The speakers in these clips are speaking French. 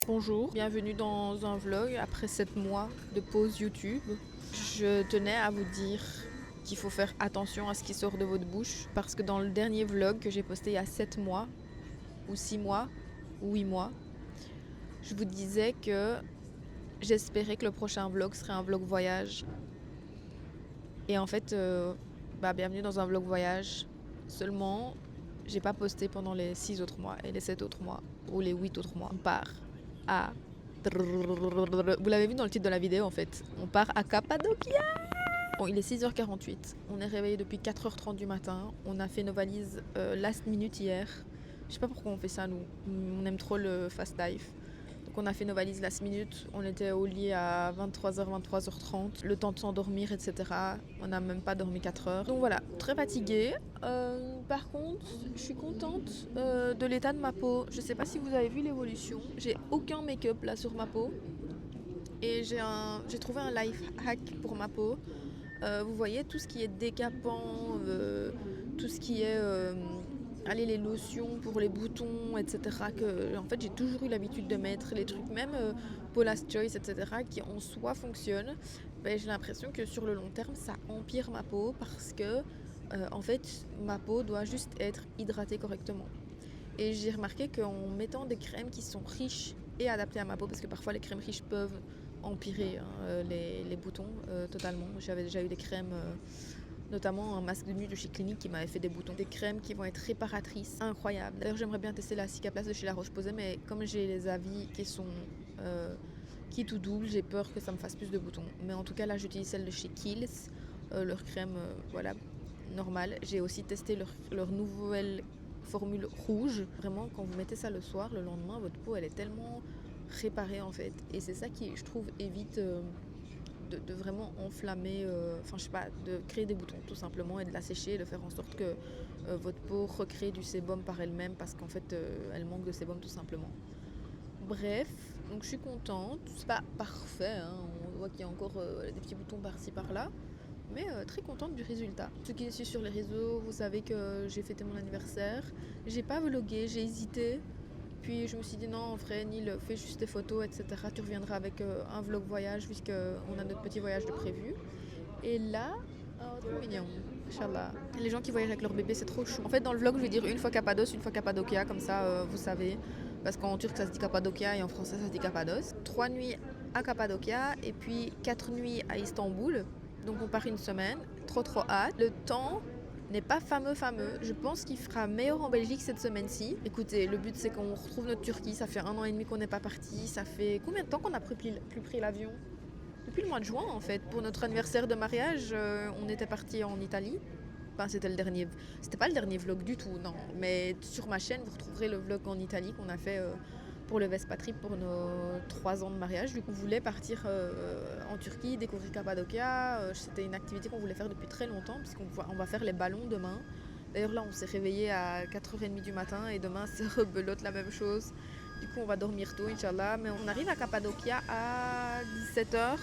Bonjour, bienvenue dans un vlog après 7 mois de pause YouTube. Je tenais à vous dire qu'il faut faire attention à ce qui sort de votre bouche parce que dans le dernier vlog que j'ai posté il y a 7 mois ou 6 mois ou 8 mois, je vous disais que j'espérais que le prochain vlog serait un vlog voyage. Et en fait, bienvenue dans un vlog voyage. Seulement, j'ai pas posté pendant les 6 autres mois et les 7 autres mois ou les 8 autres mois. On part à... Vous l'avez vu dans le titre de la vidéo en fait. On part à Cappadocia. Bon, il est 6h48. On est réveillé depuis 4h30 du matin. On a fait nos valises last minute hier. Je sais pas pourquoi on fait ça nous. On aime trop le fast life. Donc on a fait nos valises last minute. On était au lit à 23h, 23h30. Le temps de s'endormir, etc. On n'a même pas dormi 4 heures. Donc voilà, très fatiguée. Par contre, je suis contente de l'état de ma peau. Je sais pas si vous avez vu l'évolution. J'ai aucun make-up là sur ma peau. Et j'ai trouvé un life hack pour ma peau. Vous voyez tout ce qui est décapant, tout ce qui est les lotions pour les boutons, etc. Que en fait j'ai toujours eu l'habitude de mettre, les trucs même Paula's Choice, etc. qui en soi fonctionnent. Ben, j'ai l'impression que sur le long terme ça empire ma peau parce que en fait ma peau doit juste être hydratée correctement. Et j'ai remarqué qu'en mettant des crèmes qui sont riches et adaptées à ma peau, parce que parfois les crèmes riches peuvent empirer les boutons totalement. J'avais déjà eu des crèmes, notamment un masque de nuit de chez Clinique qui m'avait fait des boutons. Des crèmes qui vont être réparatrices, incroyables. D'ailleurs j'aimerais bien tester la Cicaplast de chez La Roche-Posay, mais comme j'ai les avis qui sont qui tout double, j'ai peur que ça me fasse plus de boutons. Mais en tout cas là j'utilise celle de chez Kiehl's, leur crème voilà, normale. J'ai aussi testé leur nouvelle formule rouge. Vraiment, quand vous mettez ça le soir, le lendemain, votre peau, elle est tellement réparée en fait. Et c'est ça qui, je trouve, évite de vraiment enflammer, enfin je sais pas, de créer des boutons tout simplement et de la sécher, de faire en sorte que votre peau recrée du sébum par elle-même parce qu'en fait, elle manque de sébum tout simplement. Bref, donc je suis contente. C'est pas parfait, hein. On voit qu'il y a encore des petits boutons par-ci par-là. Mais très contente du résultat. Ceux qui me suivent sur les réseaux, vous savez que j'ai fêté mon anniversaire. J'ai pas vlogué, j'ai hésité. Puis je me suis dit non, en vrai, Neil, fais juste tes photos, etc. Tu reviendras avec un vlog voyage puisqu'on a notre petit voyage de prévu. Et là, oh, trop mignon. Inch'Allah. Les gens qui voyagent avec leur bébé, c'est trop chou. En fait, dans le vlog, je vais dire une fois Cappadoce, une fois Cappadocia, comme ça, vous savez. Parce qu'en turc, ça se dit Cappadocia et en français, ça se dit Cappadoce. 3 nuits à Cappadocia et puis 4 nuits à Istanbul. Donc on part une semaine, trop hâte. Le temps n'est pas fameux. Je pense qu'il fera meilleur en Belgique cette semaine-ci. Écoutez, le but c'est qu'on retrouve notre Turquie. Ça fait 1 an et demi qu'on n'est pas parti. Ça fait combien de temps qu'on n'a plus pris l'avion? Depuis le mois de juin en fait. Pour notre anniversaire de mariage, on était parti en Italie. Enfin, c'était pas le dernier vlog du tout, non. Mais sur ma chaîne, vous retrouverez le vlog en Italie qu'on a fait pour le Vespa Trip pour nos 3 ans de mariage. Du coup, on voulait partir en Turquie, découvrir Cappadocia. C'était une activité qu'on voulait faire depuis très longtemps, puisqu'on va faire les ballons demain. D'ailleurs, là, on s'est réveillé à 4h30 du matin et demain, c'est rebelote la même chose. Du coup, on va dormir tôt, Inch'Allah. Mais on arrive à Cappadocia à 17h.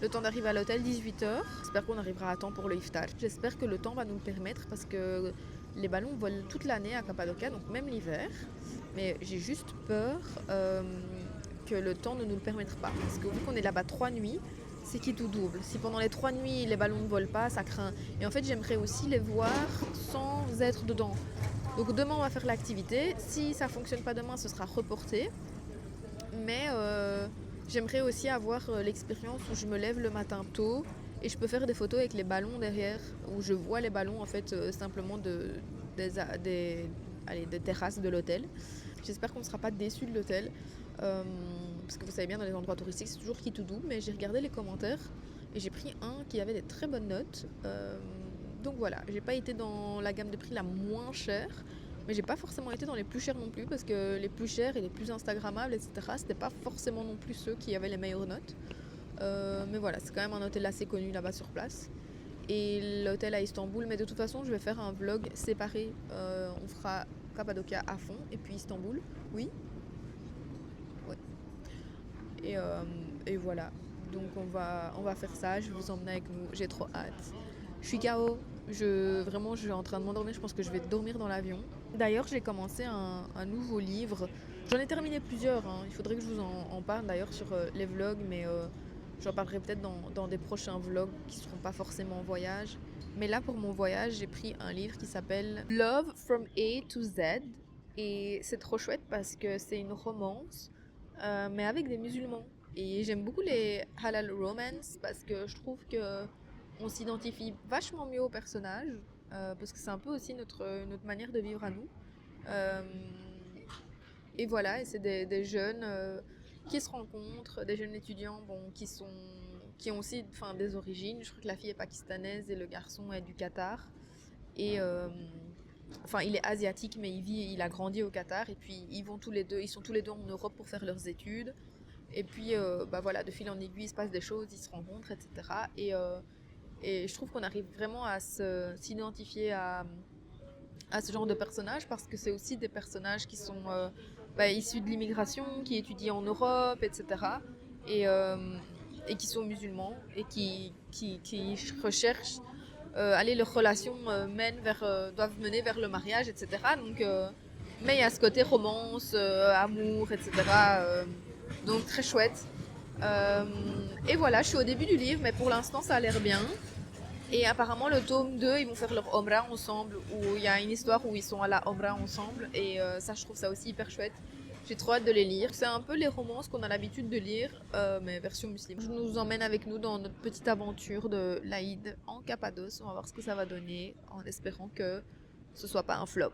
Le temps d'arriver à l'hôtel, 18h. J'espère qu'on arrivera à temps pour le iftar. J'espère que le temps va nous le permettre parce que les ballons volent toute l'année à Cappadocia, donc même l'hiver. Mais j'ai juste peur que le temps ne nous le permette pas. Parce que vu qu'on est là-bas 3 nuits, c'est qui tout double. Si pendant les 3 nuits, les ballons ne volent pas, ça craint. Et en fait, j'aimerais aussi les voir sans être dedans. Donc demain, on va faire l'activité. Si ça ne fonctionne pas demain, ce sera reporté. Mais j'aimerais aussi avoir l'expérience où je me lève le matin tôt et je peux faire des photos avec les ballons derrière, où je vois les ballons en fait simplement des terrasses de l'hôtel. J'espère qu'on ne sera pas déçus de l'hôtel, parce que vous savez bien, dans les endroits touristiques, c'est toujours qui tout double, mais j'ai regardé les commentaires et j'ai pris un qui avait des très bonnes notes. Donc voilà, j'ai pas été dans la gamme de prix la moins chère, mais j'ai pas forcément été dans les plus chers non plus, parce que les plus chers et les plus instagrammables, etc., c'était pas forcément non plus ceux qui avaient les meilleures notes. Mais voilà, c'est quand même un hôtel assez connu là-bas sur place. Et l'hôtel à Istanbul, mais de toute façon, je vais faire un vlog séparé. On fera Cappadocia à fond, et puis Istanbul, oui. Ouais. Et voilà. Donc on va faire ça, je vais vous emmener avec nous, j'ai trop hâte. Je suis KO. Vraiment, je suis en train de m'endormir. Je pense que je vais dormir dans l'avion. D'ailleurs, j'ai commencé un nouveau livre. J'en ai terminé plusieurs, hein. Il faudrait que je vous en parle d'ailleurs sur les vlogs, mais j'en parlerai peut-être dans des prochains vlogs qui ne seront pas forcément en voyage. Mais là, pour mon voyage, j'ai pris un livre qui s'appelle Love from A to Z. Et c'est trop chouette parce que c'est une romance, mais avec des musulmans. Et j'aime beaucoup les halal romance parce que je trouve que on s'identifie vachement mieux aux personnages, parce que c'est un peu aussi notre manière de vivre à nous. Euh, et voilà, et c'est des jeunes qui se rencontrent, des jeunes étudiants bon, qui ont aussi des origines. Je crois que la fille est pakistanaise et le garçon est du Qatar. Et il est asiatique, mais il a grandi au Qatar. Et puis ils sont tous les deux en Europe pour faire leurs études. Et puis voilà, de fil en aiguille, il se passe des choses, ils se rencontrent, etc. Et je trouve qu'on arrive vraiment à s'identifier à ce genre de personnages parce que c'est aussi des personnages qui sont issus de l'immigration, qui étudient en Europe, etc. Et, euh, et qui sont musulmans et qui recherchent leurs relations doivent mener vers le mariage, etc. Donc, mais il y a ce côté romance, amour, etc. Donc très chouette. Et voilà, je suis au début du livre, mais pour l'instant ça a l'air bien. Et apparemment, le tome 2, ils vont faire leur Omra ensemble, où il y a une histoire où ils sont à la Omra ensemble. Et ça, je trouve ça aussi hyper chouette. J'ai trop hâte de les lire. C'est un peu les romances qu'on a l'habitude de lire, mais version musulmane. Je nous emmène avec nous dans notre petite aventure de l'Aïd en Cappadoce. On va voir ce que ça va donner, en espérant que ce soit pas un flop.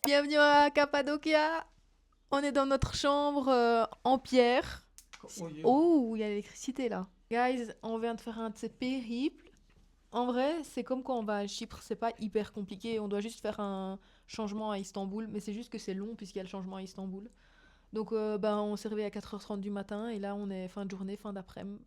Bienvenue à Cappadocia. On est dans notre chambre en pierre. Oh, il y a l'électricité là. Guys, on vient de faire un de ces périples. En vrai, c'est comme quand on va à Chypre, c'est pas hyper compliqué. On doit juste faire un changement à Istanbul, mais c'est juste que c'est long puisqu'il y a le changement à Istanbul. Donc, on s'est réveillé à 4h30 du matin et là, on est fin de journée, fin d'après-midi.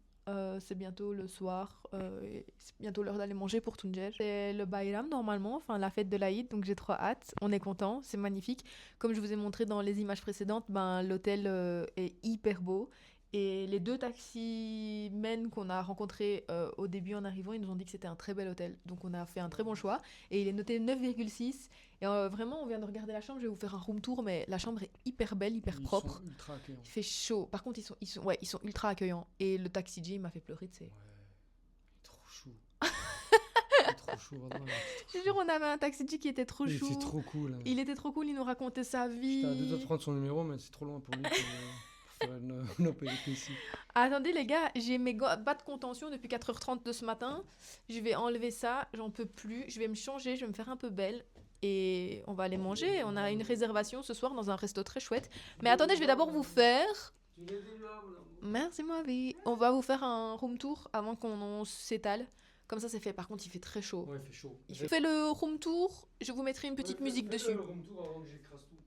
C'est bientôt le soir, et c'est bientôt l'heure d'aller manger pour Tunger. C'est le Bayram normalement, enfin la fête de l'Aïd, donc j'ai trop hâte. On est content, c'est magnifique. Comme je vous ai montré dans les images précédentes, l'hôtel est hyper beau. Et les deux taximens qu'on a rencontrés au début en arrivant, ils nous ont dit que c'était un très bel hôtel. Donc on a fait un très bon choix. Et il est noté 9,6. Et vraiment, on vient de regarder la chambre. Je vais vous faire un room tour, mais la chambre est hyper belle, hyper propre. Ils sont ultra accueillants. Il fait chaud. Par contre, ils sont ultra accueillants. Et le taxi G m'a fait pleurer, tu sais. Ouais. Trop chou. C'est trop chou, vraiment. Je te jure, on avait un taxi G qui était trop chou. C'est trop cool. Hein. Il était trop cool, il nous racontait sa vie. J'étais à deux doigts de prendre son numéro, mais c'est trop loin pour lui pour faire une péripétie. Attendez les gars, j'ai mes bas de contention depuis 4h30 de ce matin. Je vais enlever ça, j'en peux plus. Je vais me changer, je vais me faire un peu belle. Et on va aller manger. On a une réservation ce soir dans un resto très chouette. Mais attendez, je vais d'abord vous faire... Merci ma vie. On va vous faire un room tour avant qu'on s'étale. Comme ça c'est fait. Par contre il fait très chaud. Ouais, il fait chaud. Il fait le room tour. Je vous mettrai une petite musique dessus. Le room tour avant que j'écrase tout.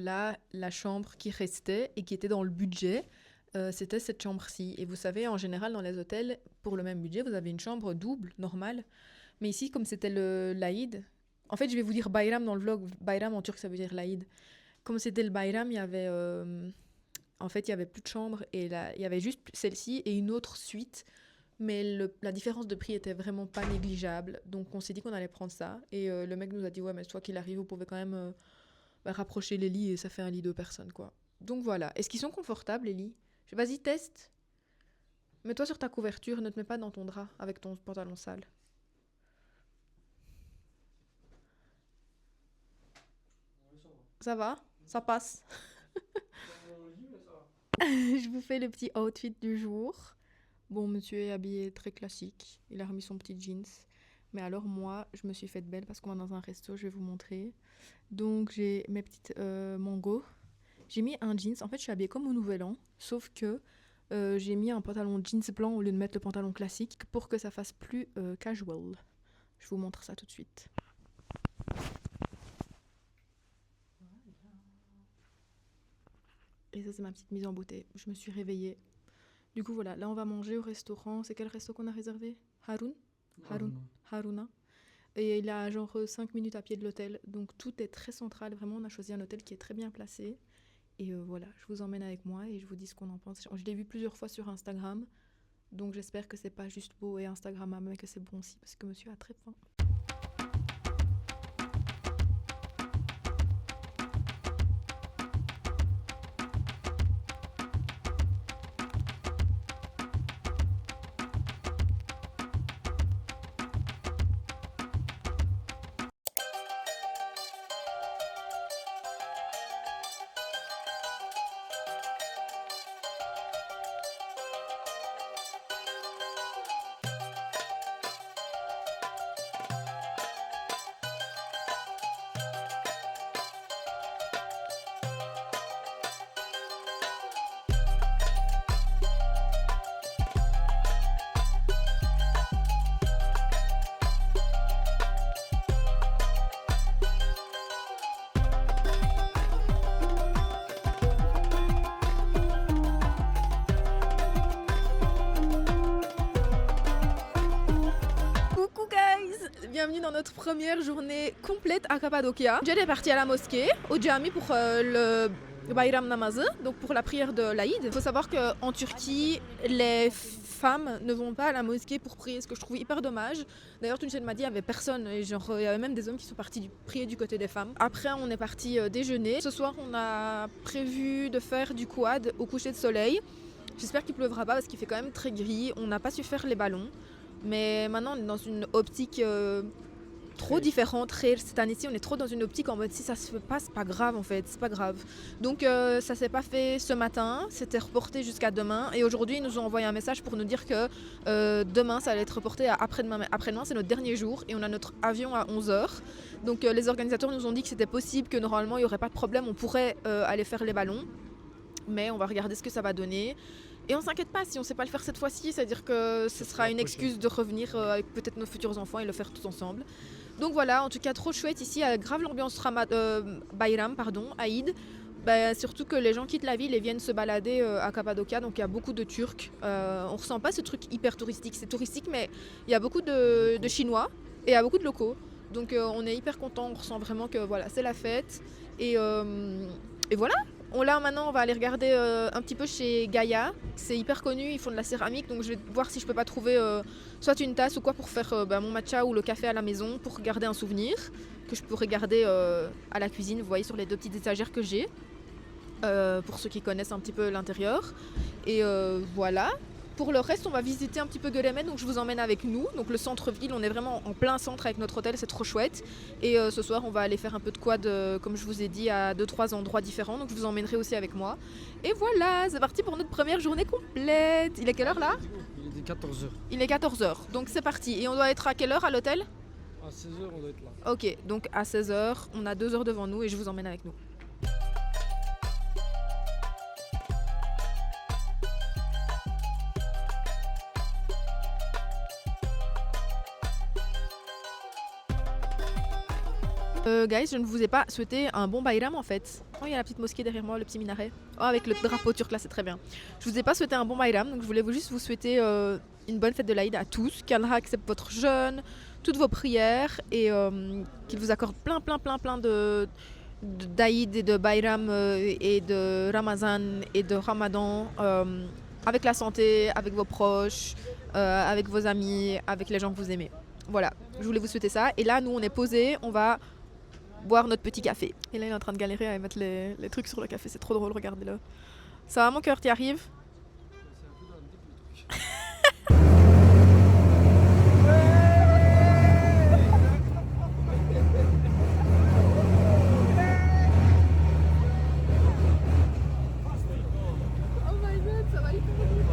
Là, la chambre qui restait et qui était dans le budget, c'était cette chambre-ci. Et vous savez, en général, dans les hôtels, pour le même budget, vous avez une chambre double, normale. Mais ici, comme c'était l'Aïd, en fait, je vais vous dire Bayram dans le vlog. Bayram en turc, ça veut dire l'Aïd. Comme c'était le Bayram, il y avait... en fait, il y avait plus de chambres et là, il y avait juste celle-ci et une autre suite. Mais la différence de prix était vraiment pas négligeable. Donc, on s'est dit qu'on allait prendre ça. Et le mec nous a dit, ouais, mais soit qu'il arrive, vous pouvez quand même rapprocher les lits et ça fait un lit 2 personnes, quoi. Donc voilà. Est-ce qu'ils sont confortables, les lits? Vas-y, teste. Mets-toi sur ta couverture, ne te mets pas dans ton drap avec ton pantalon sale. Ça va? Ça passe. Je vous fais le petit outfit du jour. Bon, monsieur est habillé très classique. Il a remis son petit jeans. Mais alors moi, je me suis faite belle parce qu'on va dans un resto, je vais vous montrer. Donc j'ai mes petites mangos. J'ai mis un jeans. En fait, je suis habillée comme au Nouvel An. Sauf que j'ai mis un pantalon jeans blanc au lieu de mettre le pantalon classique pour que ça fasse plus casual. Je vous montre ça tout de suite. Et ça, c'est ma petite mise en beauté. Je me suis réveillée. Du coup, voilà. Là, on va manger au restaurant. C'est quel resto qu'on a réservé? Haruna. Et il a genre 5 minutes à pied de l'hôtel. Donc, tout est très central. Vraiment, on a choisi un hôtel qui est très bien placé. Et voilà, je vous emmène avec moi et je vous dis ce qu'on en pense. Je l'ai vu plusieurs fois sur Instagram. Donc, j'espère que c'est pas juste beau et Instagrammable, mais que c'est bon aussi. Parce que monsieur a très faim. Bienvenue dans notre première journée complète à Cappadocia. Jed est parti à la mosquée, au Jami pour le Bayram Namazı, donc pour la prière de l'Aïd. Il faut savoir qu'en Turquie, les femmes ne vont pas à la mosquée pour prier, ce que je trouve hyper dommage. D'ailleurs, Tunchen m'a dit qu'il n'y avait personne, et genre, il y avait même des hommes qui sont partis prier du côté des femmes. Après, on est parti déjeuner. Ce soir, on a prévu de faire du quad au coucher de soleil. J'espère qu'il ne pleuvra pas parce qu'il fait quand même très gris. On n'a pas su faire les ballons. Mais maintenant, on est dans une optique trop différente. Cette année-ci, on est trop dans une optique en mode si ça se fait pas, c'est pas grave en fait, c'est pas grave. Donc ça s'est pas fait ce matin, c'était reporté jusqu'à demain. Et aujourd'hui, ils nous ont envoyé un message pour nous dire que demain, ça allait être reporté à après-demain. Mais après-demain, c'est notre dernier jour et on a notre avion à 11h. Donc les organisateurs nous ont dit que c'était possible, que normalement, il n'y aurait pas de problème, on pourrait aller faire les ballons. Mais on va regarder ce que ça va donner. Et on s'inquiète pas, si on sait pas le faire cette fois-ci, c'est-à-dire que ce sera une excuse de revenir avec peut-être nos futurs enfants et le faire tous ensemble. Donc voilà, en tout cas trop chouette ici, grave l'ambiance Bayram, Aïd. Surtout que les gens quittent la ville et viennent se balader à Cappadocia, donc il y a beaucoup de Turcs. On ressent pas ce truc hyper touristique, c'est touristique mais il y a beaucoup de Chinois et il y a beaucoup de locaux. Donc on est hyper content, on ressent vraiment que voilà, c'est la fête. Et voilà. Maintenant, on va aller regarder un petit peu chez Gaïa. C'est hyper connu, ils font de la céramique. Donc, je vais voir si je peux pas trouver soit une tasse ou quoi pour faire mon matcha ou le café à la maison pour garder un souvenir que je pourrais garder à la cuisine. Vous voyez sur les 2 petites étagères que j'ai. Pour ceux qui connaissent un petit peu l'intérieur. Et voilà. Pour le reste, on va visiter un petit peu Gölemen, donc je vous emmène avec nous. Donc le centre-ville, on est vraiment en plein centre avec notre hôtel, c'est trop chouette. Et ce soir, on va aller faire un peu de quad, comme je vous ai dit, à 2-3 endroits différents. Donc je vous emmènerai aussi avec moi. Et voilà, c'est parti pour notre première journée complète. Il est quelle heure là? Il est 14h. Il est 14h, donc c'est parti. Et on doit être à quelle heure à l'hôtel? À 16h, on doit être là. Ok, donc à 16h, on a 2 heures devant nous et je vous emmène avec nous. Guys, je ne vous ai pas souhaité un bon Bayram en fait. Oh, il y a la petite mosquée derrière moi, le petit minaret. Oh, avec le drapeau turc là, c'est très bien. Je vous ai pas souhaité un bon Bayram, donc je voulais juste vous souhaiter une bonne fête de l'Aïd à tous. Qu'Allah accepte votre jeûne, toutes vos prières et qu'il vous accorde plein d'Aïd et de Bayram et de Ramazan et de Ramadan avec la santé, avec vos proches, avec vos amis, avec les gens que vous aimez. Voilà, je voulais vous souhaiter ça. Et là, nous, on est posés, on va boire notre petit café. Et là, il est en train de galérer à mettre les trucs sur le café. C'est trop drôle, regardez-le. Ça va, mon cœur, t'y arrives? C'est un peu dans le dip le truc. Oh my god, ça va hyper vite.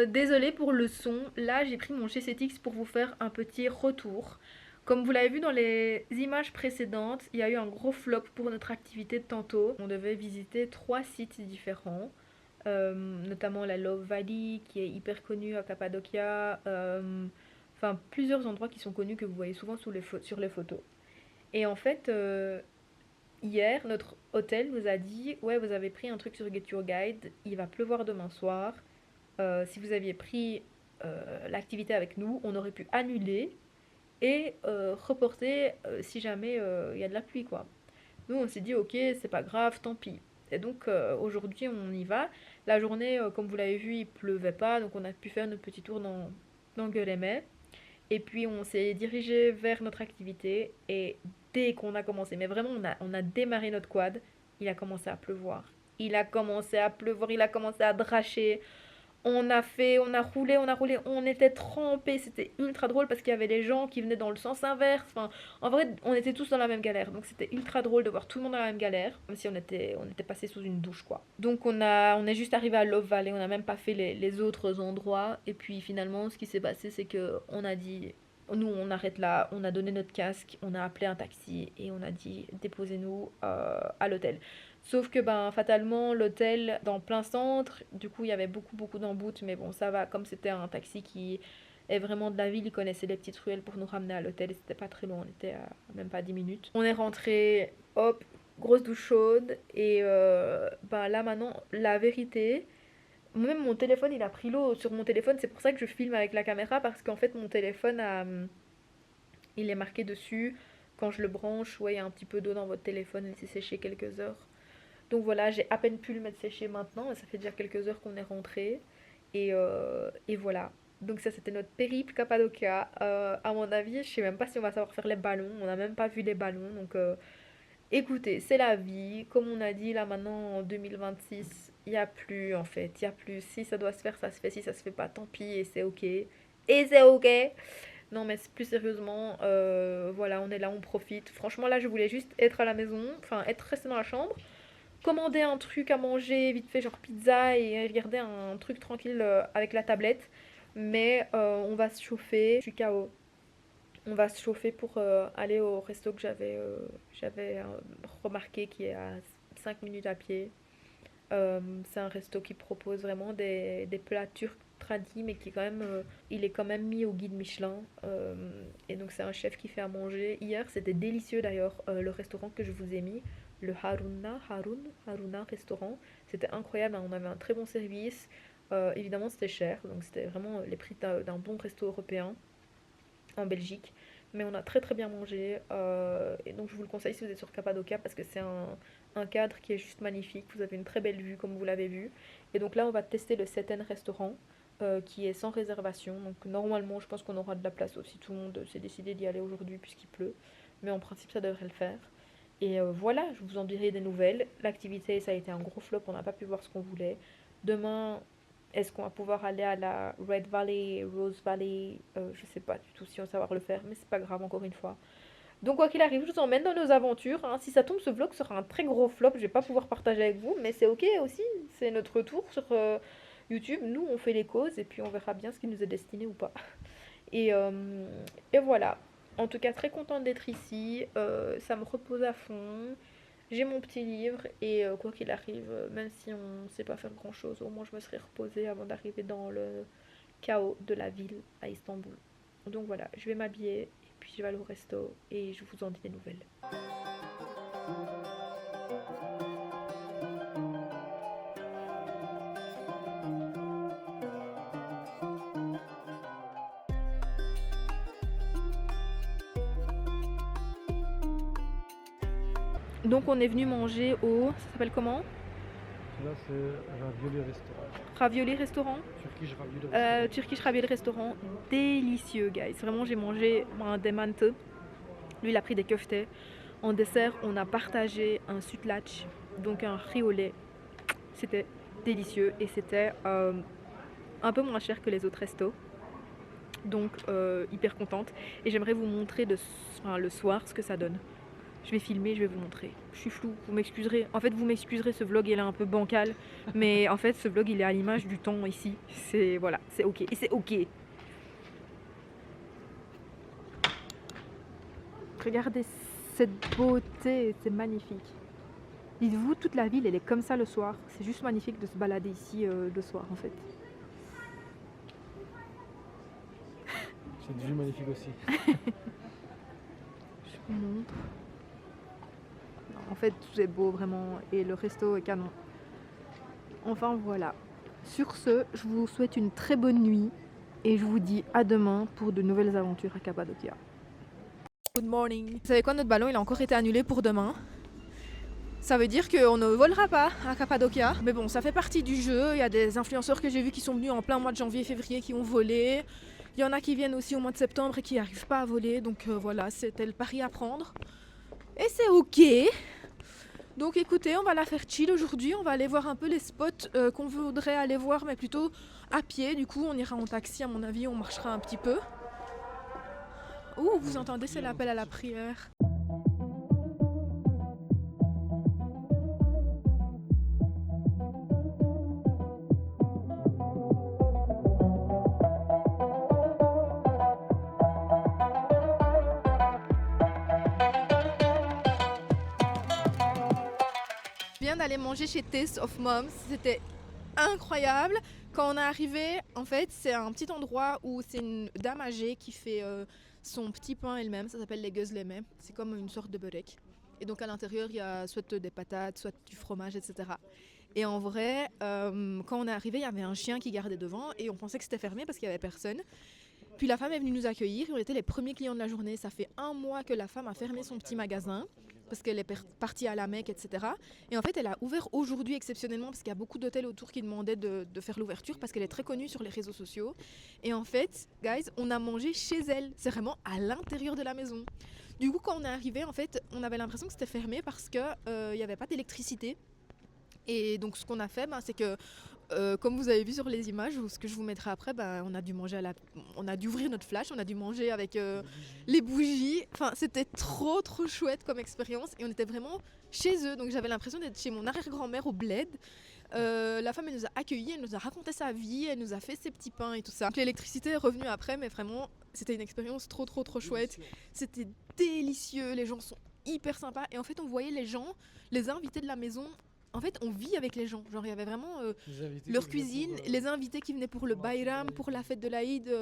Désolée pour le son, là j'ai pris mon GCTX pour vous faire un petit retour. Comme vous l'avez vu dans les images précédentes, il y a eu un gros flop pour notre activité de tantôt. On devait visiter 3 sites différents, notamment la Love Valley qui est hyper connue à Cappadocia, enfin plusieurs endroits qui sont connus que vous voyez souvent sur les photos. Et en fait, hier, notre hôtel nous a dit ouais, vous avez pris un truc sur Get Your Guide, il va pleuvoir demain soir. Si vous aviez pris l'activité avec nous, on aurait pu annuler et reporter si jamais il y a de la pluie, quoi. Nous, on s'est dit, ok, c'est pas grave, tant pis. Et donc, aujourd'hui, on y va. La journée, comme vous l'avez vu, il pleuvait pas, donc on a pu faire notre petit tour dans Gueulemet. Et puis, on s'est dirigé vers notre activité. Et dès qu'on a commencé, mais vraiment, on a démarré notre quad, il a commencé à pleuvoir. Il a commencé à pleuvoir, il a commencé à dracher. On a roulé, on était trempés, c'était ultra drôle parce qu'il y avait des gens qui venaient dans le sens inverse. Enfin, en vrai, on était tous dans la même galère, donc c'était ultra drôle de voir tout le monde dans la même galère, comme si on était passé sous une douche, quoi. Donc on est juste arrivé à Love Valley, on n'a même pas fait les autres endroits, et puis finalement, ce qui s'est passé, c'est que on a dit, nous, on arrête là, on a donné notre casque, on a appelé un taxi et on a dit déposez-nous à l'hôtel. Sauf que ben fatalement l'hôtel dans plein centre, du coup il y avait beaucoup beaucoup d'emboutes, mais bon ça va, comme c'était un taxi qui est vraiment de la ville, il connaissait les petites ruelles pour nous ramener à l'hôtel et c'était pas très loin, on était à même pas 10 minutes. On est rentré, hop, grosse douche chaude et ben là maintenant la vérité, même mon téléphone il a pris l'eau sur mon téléphone, c'est pour ça que je filme avec la caméra parce qu'en fait mon téléphone il est marqué dessus. Quand je le branche, ouais, il y a un petit peu d'eau dans votre téléphone, laissez sécher quelques heures. Donc voilà, j'ai à peine pu le mettre sécher maintenant, ça fait déjà quelques heures qu'on est rentré. Et voilà. Donc ça c'était notre périple Cappadocia. À mon avis, je sais même pas si on va savoir faire les ballons, on n'a même pas vu les ballons. Donc écoutez, c'est la vie. Comme on a dit là maintenant en 2026, il n'y a plus en fait, il n'y a plus. Si ça doit se faire, ça se fait. Si ça se fait pas, tant pis et c'est ok. Et c'est ok. Non mais plus sérieusement, voilà, on est là, on profite. Franchement là, je voulais juste être à la maison, enfin être resté dans la chambre, commander un truc à manger vite fait genre pizza et regarder un truc tranquille avec la tablette. Mais on va se chauffer, je suis KO. On va se chauffer pour aller au resto que j'avais remarqué qui est à 5 minutes à pied. C'est un resto qui propose vraiment des plats turcs tradis mais qui est quand même il est quand même mis au guide Michelin. Et donc c'est un chef qui fait à manger. Hier c'était délicieux d'ailleurs, le restaurant que je vous ai mis, le Haruna restaurant, c'était incroyable, hein. On avait un très bon service. Évidemment c'était cher, donc c'était vraiment les prix d'un bon resto européen en Belgique. Mais on a très très bien mangé. Et donc je vous le conseille si vous êtes sur Cappadocia parce que c'est un cadre qui est juste magnifique. Vous avez une très belle vue comme vous l'avez vu. Et donc là on va tester le Seten restaurant qui est sans réservation. Donc normalement je pense qu'on aura de la place aussi. Tout le monde s'est décidé d'y aller aujourd'hui puisqu'il pleut. Mais en principe ça devrait le faire. Et voilà, je vous en dirai des nouvelles. L'activité, ça a été un gros flop, on n'a pas pu voir ce qu'on voulait. Demain, est-ce qu'on va pouvoir aller à la Red Valley, Rose Valley? Je sais pas du tout si on va savoir le faire, mais c'est pas grave encore une fois. Donc quoi qu'il arrive, je vous emmène dans nos aventures, hein. Si ça tombe, ce vlog sera un très gros flop, je vais pas pouvoir partager avec vous, mais c'est ok aussi, c'est notre retour sur YouTube. Nous, on fait les causes et puis on verra bien ce qui nous est destiné ou pas. Et, euh, et voilà. En tout cas, très contente d'être ici. Ça me repose à fond. J'ai mon petit livre et quoi qu'il arrive, même si on ne sait pas faire grand chose, au moins je me serai reposée avant d'arriver dans le chaos de la ville à Istanbul. Donc voilà, je vais m'habiller et puis je vais aller au resto et je vous en dis des nouvelles. Donc on est venu manger au... Ça s'appelle comment? Là, c'est Ravioli Restaurant. Ravioli Restaurant. Turkish Ravioli Restaurant. Turkish Ravioli Restaurant. Délicieux, guys. Vraiment, j'ai mangé un demante. Lui, il a pris des köftes. En dessert, on a partagé un sütlaç, donc un riz au lait. C'était délicieux et c'était un peu moins cher que les autres restos. Donc, hyper contente. Et j'aimerais vous montrer le soir ce que ça donne. Je vais filmer, je vais vous montrer. Je suis floue, vous m'excuserez. En fait, vous m'excuserez, ce vlog il est un peu bancal. Mais en fait, ce vlog il est à l'image du temps ici. C'est voilà, c'est ok. Et c'est ok. Regardez cette beauté, c'est magnifique. Dites-vous, toute la ville elle est comme ça le soir. C'est juste magnifique de se balader ici le soir en fait. Cette vue magnifique aussi. Je vous montre. En fait, tout est beau vraiment et le resto est canon. Enfin voilà. Sur ce, je vous souhaite une très bonne nuit et je vous dis à demain pour de nouvelles aventures à Cappadocia. Good morning. Vous savez quoi, notre ballon il a encore été annulé pour demain. Ça veut dire qu'on ne volera pas à Cappadocia. Mais bon, ça fait partie du jeu. Il y a des influenceurs que j'ai vus qui sont venus en plein mois de janvier, février qui ont volé. Il y en a qui viennent aussi au mois de septembre et qui n'arrivent pas à voler. Donc voilà, c'était le pari à prendre. Et c'est ok. Donc écoutez, on va la faire chill aujourd'hui, on va aller voir un peu les spots qu'on voudrait aller voir, mais plutôt à pied. Du coup, on ira en taxi à mon avis, on marchera un petit peu. Ouh, vous entendez, c'est l'appel à la prière. Je viens d'aller manger chez Taste of Moms, c'était incroyable. Quand on est arrivé, en fait, c'est un petit endroit où c'est une dame âgée qui fait son petit pain elle-même, ça s'appelle les gözleme. C'est comme une sorte de beurek. Et donc à l'intérieur, il y a soit des patates, soit du fromage, etc. Et en vrai, quand on est arrivé, il y avait un chien qui gardait devant et on pensait que c'était fermé parce qu'il n'y avait personne. Puis la femme est venue nous accueillir et on était les premiers clients de la journée. Ça fait 1 mois que la femme a fermé son petit magasin parce qu'elle est partie à la Mecque, etc. Et en fait, elle a ouvert aujourd'hui exceptionnellement parce qu'il y a beaucoup d'hôtels autour qui demandaient de faire l'ouverture parce qu'elle est très connue sur les réseaux sociaux. Et en fait, guys, on a mangé chez elle. C'est vraiment à l'intérieur de la maison. Du coup, quand on est arrivé, en fait, on avait l'impression que c'était fermé parce qu'il n'y avait pas d'électricité. Et donc, ce qu'on a fait, c'est que comme vous avez vu sur les images, ou ce que je vous mettrai après, on a dû manger on a dû ouvrir notre flash, on a dû manger avec les bougies. Enfin, c'était trop chouette comme expérience et on était vraiment chez eux. Donc j'avais l'impression d'être chez mon arrière-grand-mère au bled. La femme elle nous a accueillis, elle nous a raconté sa vie, elle nous a fait ses petits pains et tout ça. Donc, l'électricité est revenue après, mais vraiment c'était une expérience trop chouette. C'était délicieux, les gens sont hyper sympas et en fait on voyait les gens, les invités de la maison. En fait, on vit avec les gens. Genre, il y avait vraiment leur cuisine, les invités qui venaient pour le Bayram, pour la fête de l'Aïd,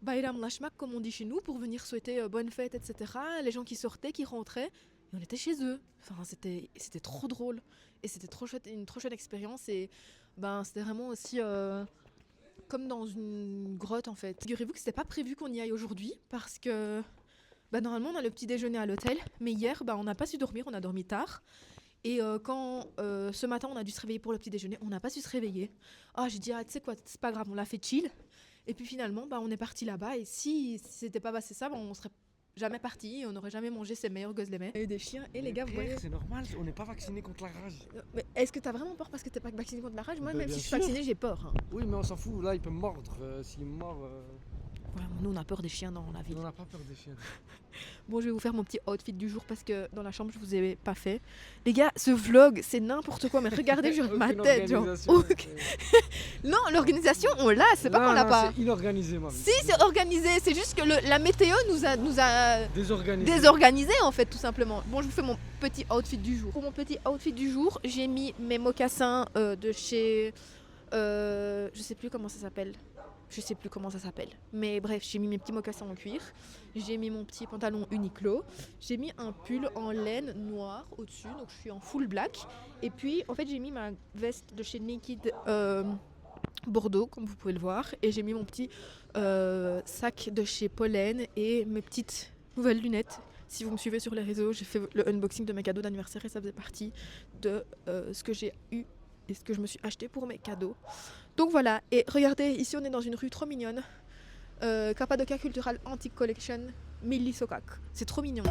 Bayram Lashmak, comme on dit chez nous, pour venir souhaiter bonne fête, etc. Les gens qui sortaient, qui rentraient, et on était chez eux. Enfin, c'était trop drôle. Et c'était trop chouette, une trop chouette expérience. Et c'était vraiment aussi comme dans une grotte, en fait. Figurez-vous que c'était pas prévu qu'on y aille aujourd'hui, parce que normalement, on a le petit déjeuner à l'hôtel. Mais hier, on n'a pas su dormir, on a dormi tard. Et quand ce matin on a dû se réveiller pour le petit déjeuner, on n'a pas su se réveiller. J'ai dit tu sais quoi, c'est pas grave, on l'a fait chill. Et puis finalement on est parti là-bas et si c'était pas passé ça, on serait jamais parti, on n'aurait jamais mangé ces meilleurs gözleme. Il y a eu des chiens et les gars, vous voyez. C'est normal, on n'est pas vacciné contre la rage. Mais est-ce que t'as vraiment peur parce que t'es pas vacciné contre la rage? Moi, même si je suis sûr. vaccinée, j'ai peur. Hein. Oui, mais on s'en fout, là il peut me mordre. S'il me mord. Ouais, nous on a peur des chiens dans la ville. On n'a pas peur des chiens. Bon, je vais vous faire mon petit outfit du jour parce que dans la chambre je vous ai pas fait. Les gars, ce vlog c'est n'importe quoi, mais regardez genre ma tête. Genre. Non, l'organisation on l'a, c'est pas qu'on l'a pas. C'est inorganisé, moi. Si, c'est organisé, c'est juste que la météo nous a désorganisé en fait, tout simplement. Bon, je vous fais mon petit outfit du jour. Pour mon petit outfit du jour, j'ai mis mes mocassins de chez. Je sais plus comment ça s'appelle. Mais bref, j'ai mis mes petits mocassins en cuir. J'ai mis mon petit pantalon Uniqlo. J'ai mis un pull en laine noir au-dessus. Donc je suis en full black. Et puis en fait j'ai mis ma veste de chez Naked Bordeaux, comme vous pouvez le voir. Et j'ai mis mon petit sac de chez Pollen et mes petites nouvelles lunettes. Si vous me suivez sur les réseaux, j'ai fait le unboxing de mes cadeaux d'anniversaire et ça faisait partie de ce que j'ai eu et ce que je me suis acheté pour mes cadeaux. Donc voilà, et regardez, ici on est dans une rue trop mignonne. Cappadocia Cultural Antique Collection, Milli Sokak. C'est trop mignon.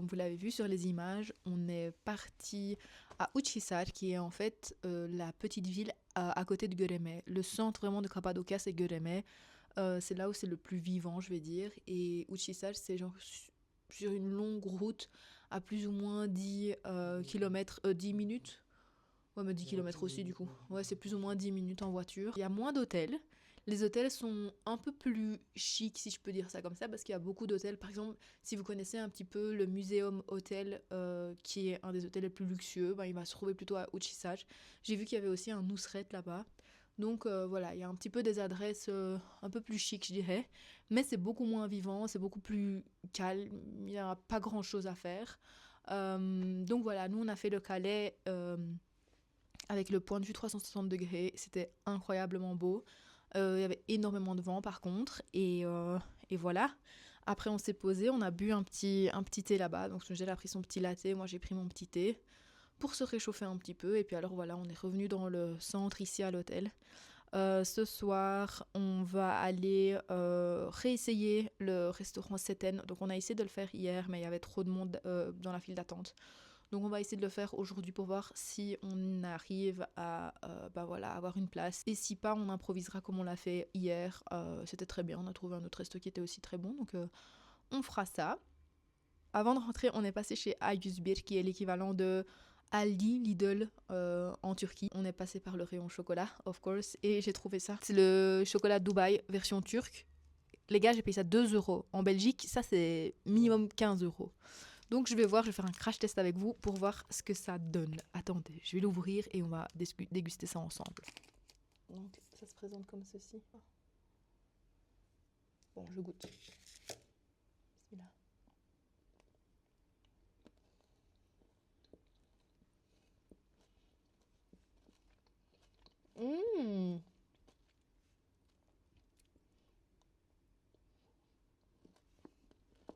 Vous l'avez vu sur les images, on est parti à Uçhisar, qui est en fait la petite ville à côté de Göreme. Le centre vraiment de Cappadocia, c'est Göreme. C'est là où c'est le plus vivant, je vais dire. Et Uçhisar, c'est genre sur une longue route à plus ou moins 10 km, 10 minutes. Ouais, mais 10 km aussi du coup. Ouais, c'est plus ou moins 10 minutes en voiture. Il y a moins d'hôtels. Les hôtels sont un peu plus chics, si je peux dire ça comme ça, parce qu'il y a beaucoup d'hôtels. Par exemple, si vous connaissez un petit peu le Museum Hotel, qui est un des hôtels les plus luxueux, ben, il va se trouver plutôt à Uçhisar. J'ai vu qu'il y avait aussi un Nusret là-bas. Donc voilà, il y a un petit peu des adresses un peu plus chics, je dirais. Mais c'est beaucoup moins vivant, c'est beaucoup plus calme. Il n'y a pas grand-chose à faire. Donc voilà, nous on a fait le Calais avec le point de vue 360 degrés. C'était incroyablement beau. Il y avait énormément de vent par contre et voilà. Après on s'est posé, on a bu un petit thé là-bas, donc Angèle a pris son petit latte, moi j'ai pris mon petit thé pour se réchauffer un petit peu et puis alors voilà, on est revenu dans le centre ici à l'hôtel. Ce soir on va aller réessayer le restaurant Seten, donc on a essayé de le faire hier mais il y avait trop de monde dans la file d'attente. Donc on va essayer de le faire aujourd'hui pour voir si on arrive à avoir une place. Et si pas, on improvisera comme on l'a fait hier. C'était très bien, on a trouvé un autre resto qui était aussi très bon. Donc on fera ça. Avant de rentrer, on est passé chez A101, qui est l'équivalent de Aldi, Lidl en Turquie. On est passé par le rayon chocolat, of course. Et j'ai trouvé ça. C'est le chocolat Dubaï version turque. Les gars, j'ai payé ça 2 €. En Belgique, ça c'est minimum 15 €. Donc je vais faire un crash test avec vous pour voir ce que ça donne. Attendez, je vais l'ouvrir et on va déguster ça ensemble. Donc ça se présente comme ceci. Bon, je goûte. Bismillah.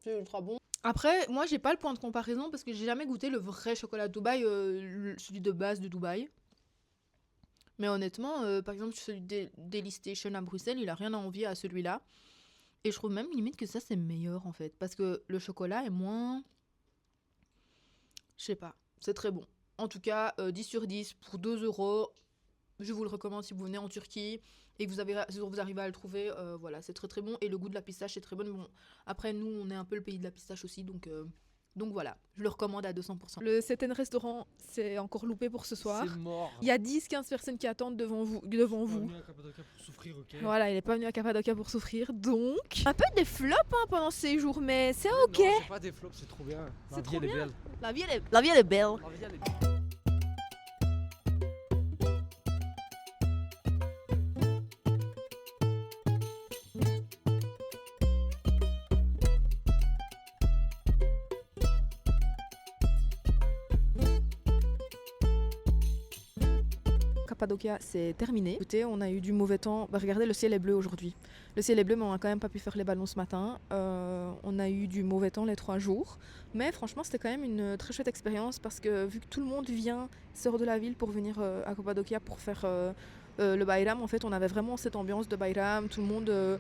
C'est ultra bon. Après, moi j'ai pas le point de comparaison parce que j'ai jamais goûté le vrai chocolat de Dubaï, celui de base de Dubaï. Mais honnêtement, par exemple, celui de Deli Station à Bruxelles, il a rien à envier à celui-là. Et je trouve même limite que ça c'est meilleur en fait. Parce que le chocolat est moins... Je sais pas, c'est très bon. En tout cas, 10 sur 10 pour 2 €. Je vous le recommande si vous venez en Turquie et que vous arrivez à le trouver. Voilà, c'est très très bon. Et le goût de la pistache est très bon. Bon, après, nous, on est un peu le pays de la pistache aussi. Donc voilà, je le recommande à 200%. Le Seten Restaurant, c'est encore loupé pour ce soir. C'est mort. Il y a 10-15 personnes qui attendent devant vous. Il est pas venu à Cappadocia pour souffrir, ok. Voilà, il n'est pas venu à Cappadocia pour souffrir. Donc, un peu des flops pendant ces jours, mais c'est ok. Non, c'est pas des flops, c'est trop bien. C'est La trop vie, elle est bien. belle. La vie, elle est belle. La vie, elle est belle. Cappadocia, c'est terminé. Écoutez, on a eu du mauvais temps. Bah, regardez, le ciel est bleu aujourd'hui. Le ciel est bleu, mais on a quand même pas pu faire les ballons ce matin. On a eu du mauvais temps les 3 jours. Mais franchement, c'était quand même une très chouette expérience parce que vu que tout le monde sort de la ville pour venir à Cappadocia pour faire le Bayram, en fait, on avait vraiment cette ambiance de Bayram. Tout le monde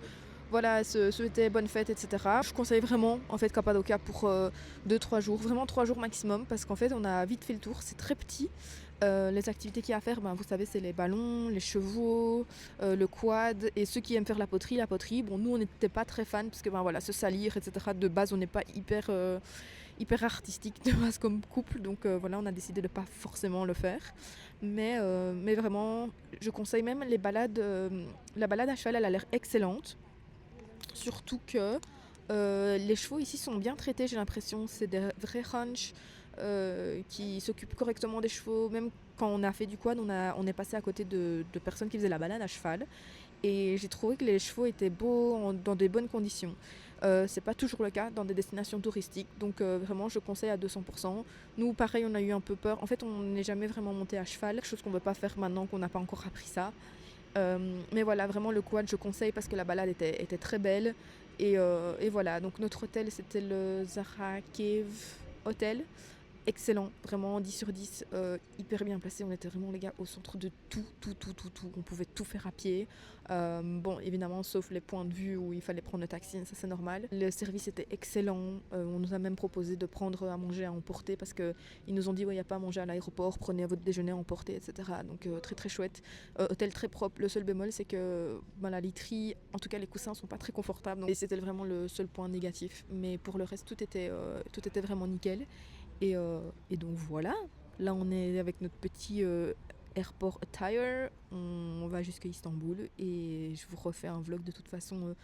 se souhaitait bonne fête, etc. Je conseille vraiment en fait Cappadocia pour 2-3 jours, vraiment 3 jours maximum parce qu'en fait, on a vite fait le tour. C'est très petit. Les activités qu'il y a à faire, vous savez, c'est les ballons, les chevaux, le quad, et ceux qui aiment faire la poterie. Bon, nous, on n'était pas très fans, parce que se salir, etc. De base, on n'est pas hyper artistique de base comme couple, donc on a décidé de ne pas forcément le faire. Mais vraiment, je conseille même les balades. La balade à cheval, elle a l'air excellente. Surtout que les chevaux ici sont bien traités, j'ai l'impression. C'est des vrais ranchs qui s'occupent correctement des chevaux. Même quand on a fait du quad, on est passé à côté de personnes qui faisaient la balade à cheval. Et j'ai trouvé que les chevaux étaient beaux, dans des bonnes conditions. C'est pas toujours le cas dans des destinations touristiques, donc vraiment je conseille à 200%. Nous pareil, on a eu un peu peur. En fait, on n'est jamais vraiment monté à cheval, chose qu'on ne veut pas faire maintenant qu'on n'a pas encore appris ça. Mais voilà, vraiment le quad je conseille parce que la balade était très belle. Et voilà, donc notre hôtel c'était le Zara Cave Hotel. Excellent, vraiment 10 sur 10, hyper bien placé. On était vraiment les gars au centre de tout. On pouvait tout faire à pied. Bon, évidemment, sauf les points de vue où il fallait prendre le taxi, ça c'est normal. Le service était excellent. On nous a même proposé de prendre à manger à emporter parce qu'ils nous ont dit, il n'y a pas à manger à l'aéroport, prenez votre déjeuner à emporter, etc. Donc très très chouette. Hôtel très propre. Le seul bémol, c'est que la literie, en tout cas les coussins, sont pas très confortables. Et c'était vraiment le seul point négatif. Mais pour le reste, tout était vraiment nickel. Et donc voilà, là on est avec notre petit airport attire, on va jusqu'à Istanbul et je vous refais un vlog de toute façon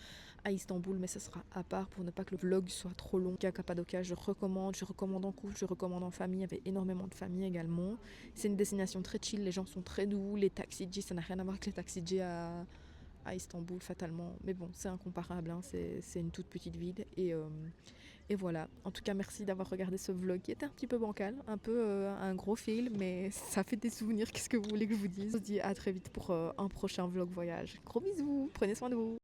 à Istanbul, mais ça sera à part pour ne pas que le vlog soit trop long. À Cappadocia, je recommande en couple, je recommande en famille, il y avait énormément de familles également. C'est une destination très chill, les gens sont très doux, les taxis, ça n'a rien à voir avec les taxis à Istanbul fatalement, mais bon c'est incomparable, hein. C'est une toute petite ville et voilà, en tout cas merci d'avoir regardé ce vlog qui était un petit peu bancal, un peu un gros fail, mais ça fait des souvenirs, qu'est-ce que vous voulez que je vous dise. On se dit à très vite pour un prochain vlog voyage. Gros bisous, prenez soin de vous.